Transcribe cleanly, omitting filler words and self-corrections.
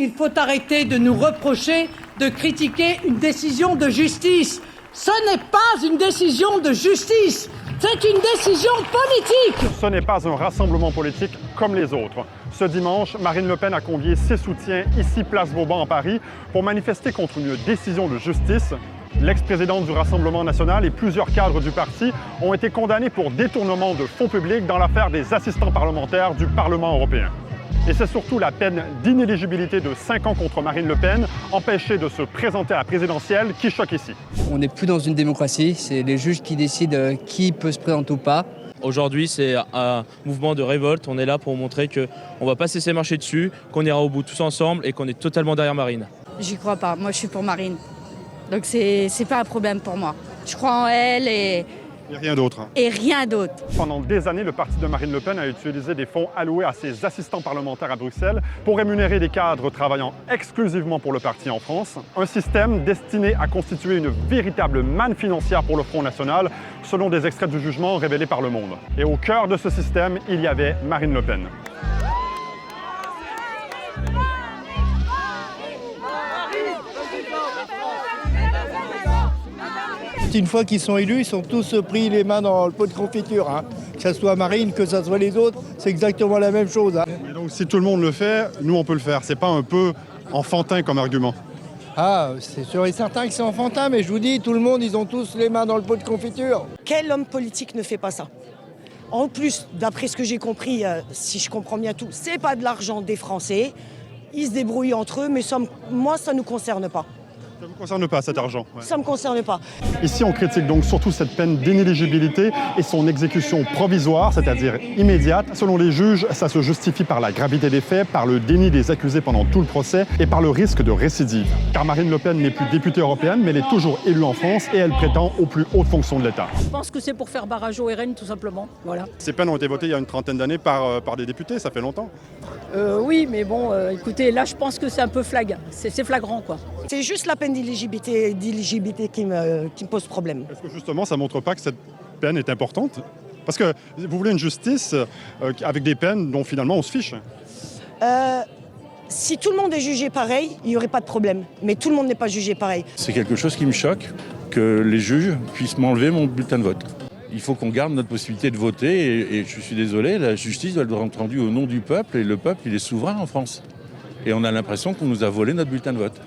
Il faut arrêter de nous reprocher de critiquer une décision de justice. Ce n'est pas une décision de justice, c'est une décision politique. Ce n'est pas un rassemblement politique comme les autres. Ce dimanche, Marine Le Pen a convié ses soutiens ici, place Vauban, à Paris, pour manifester contre une décision de justice. L'ex-présidente du Rassemblement national et plusieurs cadres du parti ont été condamnés pour détournement de fonds publics dans l'affaire des assistants parlementaires du Parlement européen. Et c'est surtout la peine d'inéligibilité de 5 ans contre Marine Le Pen, empêchée de se présenter à la présidentielle, qui choque ici. On n'est plus dans une démocratie, c'est les juges qui décident qui peut se présenter ou pas. Aujourd'hui, c'est un mouvement de révolte. On est là pour montrer qu'on ne va pas se laisser marcher dessus, qu'on ira au bout tous ensemble et qu'on est totalement derrière Marine. J'y crois pas. Moi, je suis pour Marine. Donc, c'est pas un problème pour moi. Je crois en elle et rien d'autre. Et rien d'autre. Pendant des années, le parti de Marine Le Pen a utilisé des fonds alloués à ses assistants parlementaires à Bruxelles pour rémunérer des cadres travaillant exclusivement pour le parti en France. Un système destiné à constituer une véritable manne financière pour le Front National, selon des extraits du jugement révélés par Le Monde. Et au cœur de ce système, il y avait Marine Le Pen. Une fois qu'ils sont élus, ils sont tous pris les mains dans le pot de confiture. Hein. Que ce soit Marine, que ce soit les autres, c'est exactement la même chose. Hein. Et donc si tout le monde le fait, nous on peut le faire. C'est pas un peu enfantin comme argument? Ah, c'est sûr et certain que c'est enfantin, mais je vous dis, tout le monde, ils ont tous les mains dans le pot de confiture. Quel homme politique ne fait pas ça? En plus, d'après ce que j'ai compris, si je comprends bien tout, c'est pas de l'argent des Français. Ils se débrouillent entre eux, mais moi, ça ne nous concerne pas. Ça ne vous concerne pas, cet argent? Ouais. Ça ne me concerne pas. Ici, on critique donc surtout cette peine d'inéligibilité et son exécution provisoire, c'est-à-dire immédiate. Selon les juges, ça se justifie par la gravité des faits, par le déni des accusés pendant tout le procès et par le risque de récidive. Car Marine Le Pen n'est plus députée européenne, mais elle est toujours élue en France et elle prétend aux plus hautes fonctions de l'État. Je pense que c'est pour faire barrage au RN, tout simplement. Voilà. Ces peines ont été votées il y a une trentaine d'années par des députés, ça fait longtemps. Oui, mais bon, écoutez, là, je pense que c'est un peu c'est flagrant, quoi. C'est juste la peine d'éligibilité qui me pose problème. Est-ce que justement, ça ne montre pas que cette peine est importante? Parce que vous voulez une justice avec des peines dont finalement on se fiche. Si tout le monde est jugé pareil, il n'y aurait pas de problème. Mais tout le monde n'est pas jugé pareil. C'est quelque chose qui me choque, que les juges puissent m'enlever mon bulletin de vote. Il faut qu'on garde notre possibilité de voter et je suis désolé, la justice doit être rendue au nom du peuple et le peuple, il est souverain en France. Et on a l'impression qu'on nous a volé notre bulletin de vote.